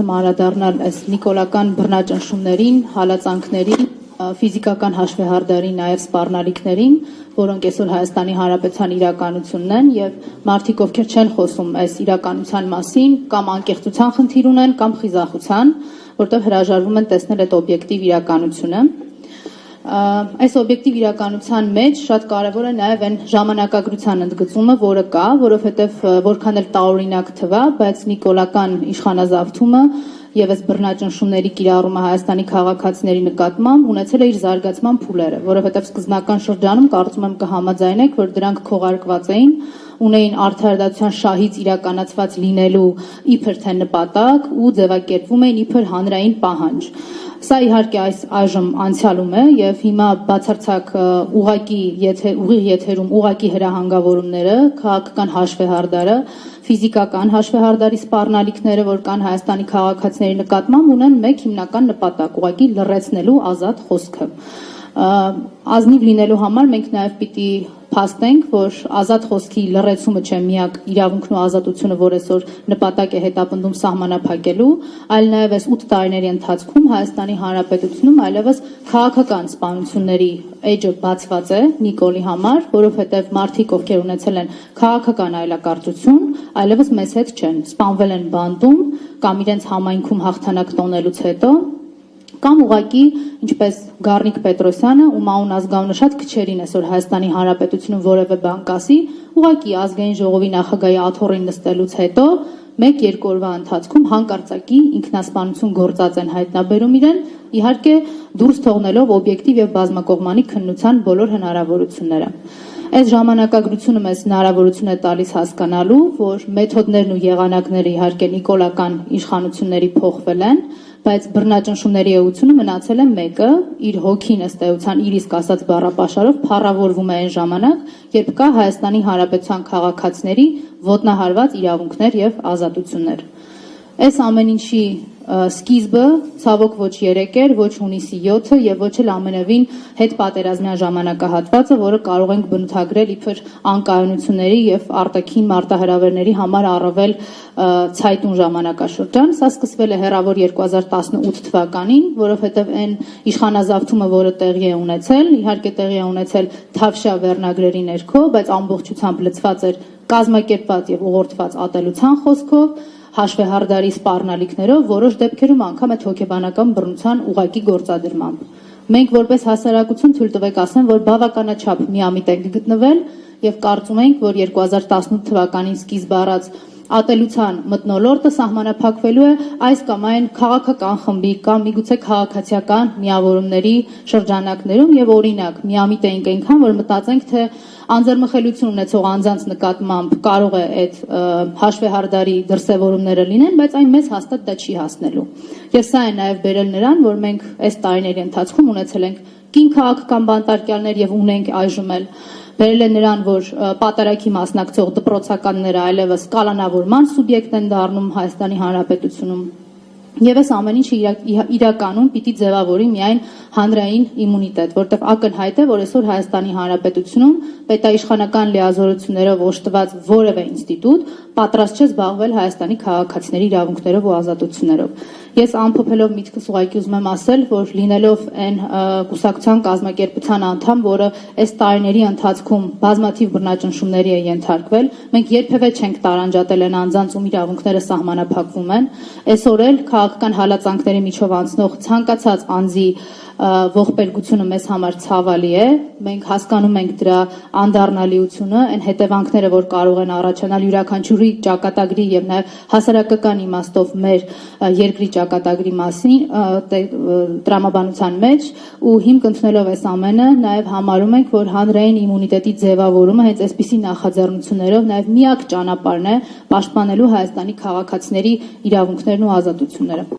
եմ անդրադառնալ այս նիկոլական բռնաճնշումներին, հալածանքներին, ֆիզիկական հաշվեհարդարին, նաև սպառնալիքներին, որոնք այսօր Հայաստանի Հանրապետության իրականությունն են, եւ մարդիկ, ովքեր չեն խոսում այս իրականության մասին, կամ անկեղծության խնդիր ունեն, կամ խիզախության, որտեղ հրաժարվում են տեսնել այդ օբյեկտիվ իրականությունը։ Այս օբյեկտիվ իրականության մեջ շատ կարևոր է նաև այն ժամանակագրության ընդգծումը, որը կա, որովհետև որքան էլ տարօրինակ թվա, բայց նիկոլական իշխանազավթումը եւ այս բռնաճնշումների կիրառումը Հայաստանի քաղաքացիների նկատմամբ ունեցել է իր զարգացման փուլերը, որովհետև սկզբնական շրջանում կարծում եմ կհամաձայնեք, որ դրանք քողարկված էին, ունեին արդարադատության շահից իրականացված լինելու իբր թե նպատակ ու ձևակերպվում էին իբր հանրային պահանջ։ Սա իհարկե այժմ անցյալում է եւ հիմա բացարձակ ուղիղ եթերում ուղղակի հրահանգավորումները, քաղաքական հաշվեհարդարը, ֆիզիկական հաշվեհարդարի սպառնալիքները, որ կան Հայաստանի քաղաքացիների նկատմամբ, ունեն մեկ հիմնական նպատակ՝ ուղղակի լռեցնելու ազատ խոսքը։ Ազնիվ լինելու համար մենք նաև պիտի փաստենք, որ ազատ խոսքի լռեցումը չէ միակ իրավունքն ու ազատությունը, որ այսօր նպատակ է հետապնդում սահմանափակելու, այլ նաև այս 8 տարիների ընթացքում Հայաստանի Հանրապետությունում այլևս քաղաքական սպանությունների էջը բացված է Նիկոլի համար, որովհետև մարդիկ, ովքեր ունեցել են քաղաքական այլակարծություն, այլևս մեզ հետ չեն, սպանվել են բանտում կամ իրենց համայնքում հաղթանակ տոնելուց հետո, կամ ուղղակի, ինչպես Գառնիկ Պետրոսյանը, ում անուն ազգանշած քչերին այսօր Հայաստանի Հանրապետությունում որևէ բան կասի, ուղղակի ազգային ժողովի նախագահի աթոռին նստելուց հետո 1-2 օրվա ընթացքում հանկարծակի ինքնասպանություն գործած են հայտնաբերում իրեն, իհարկե դուրս թողնելով օբյեկտիվ եւ բազմակողմանի քննության բոլոր հնարավորությունները։ Այս ժամանակագրությունը մեզ հնարավորություն է տալիս հասկանալու, որ մեթոդներն ու եղանակները իհարկե նիկոլական իշխանությունների փոխվել են, բայց բռնաճնշումների էությունը մնացել է մեկը, իր հոգին ըստ էության իր իսկ ասած բառապաշարով փառավորվում է այն ժամանակ, երբ կա Հայաստանի Հանրապետության քաղաքացիների ոտնահարված իրավունքներ եւ ազատություններ։ Այս ամեն ինչի սկիզբը ցավոք ոչ 3 էր, ոչ հունիսի 7-ը եւ ոչ էլ ամենևին հետպատերազմյան ժամանակահատվածը, որը կարող ենք բնութագրել իբր անկայունությունների եւ արտաքին մարտահրավերների համար առավել ցայտուն ժամանակաշրջան։ Սա սկսվել է հեռավոր 2018 թվականին, որովհետեւ այն իշխանազավթումը, որը տեղի է ունեցել, իհարկե տեղի է ունեցել Թավշյա վերնագրերի ներքո, բայց ամբողջությամբ լցված էր կազմակերպված եւ ուղղորդված ատելության խոսքով, հաշվեհարդարի սպառնալիքներով, որոշ դեպքերում անգամ այդ հոգեբանական բռնության ուղղակի գործադրմամբ։ Մենք որպես հասարակություն թույլ տվեք ասեմ, որ բավականաչափ միամիտ ենք գտնվել եւ կարծում ենք, որ 2018 թվականին սկիզբ առած ատելության մթնոլորտը սահմանափակվելու է այս կամ այն քաղաքական խմբի կամ միգուցե քաղաքացիական միավորումների շրջանակներում եւ օրինակ միամիտ ենք այնքան, որ մտածենք, թե անձեռմխելիություն ունեցող անձանց նկատմամբ կարող է այդ հաշվեհարդարի դրսևորումները լինեն, բայց այն մեզ հաստատ դա չի հասնելու։ Եվ սա է նաև բերել նրան, որ մենք այս տարիների ընթացքում ունեցել ենք կին քաղաքական բանտարկյալներ եւ ունենք այժմ էլ, բերել է նրան, որ պատարագի մասնակցող դպրոցականները այլևս կալանավորման սուբյեկտ են դառնում Հայաստանի Հանրապետությունում։ Եվ այս ամեն ինչը իրականում պիտի ձևավորի միայն հանրային իմունիտետ, որտեղ ակնհայտ է, որ այսօր Հայաստանի Հանրապետությունում պետաիշխանական լիազորություններով օժտված որևէ ինստիտուտ պատրաստ չէ զբաղվել Հայաստանի քաղաքացիների իրավունքներով ու ազատություններով։ Ես ամփոփելով միտքս ուղղակի ուզում եմ ասել, որ լինելով այն կուսակցության կազմակերպության անդամ, որը այս տարիների ընթացքում բազմաթիվ բռնաճնշումների է ենթարկվել, մենք երբևէ չենք տարանջատել այն անձանց, ում իրավունքները սահմանափակվում են, այսօր էլ քաղաքական հալածանքների միջով անցնող ցանկացած անձի ողբերգությունը մեզ համար ցավալի է, մենք հասկանում ենք դրա անդառնալիությունը, այն հետևանքները, որ կարող են առաջանալ յուրաքանչյուրի ճակատագրի եւ նաեւ հասարակական իմաստով մեր երկրի ճակատագրի մասին տրամաբանության մեջ ու հիմք ընդունելով այս ամենը նաեւ համարում ենք, որ հանրային իմունիտետի ձևավորումը հենց այսպիսի նախաձեռնություններով նաեւ միակ ճանապարհն է պաշտպանելու Հայաստանի քաղաքացիների իրավունքներն ու ազատությունները։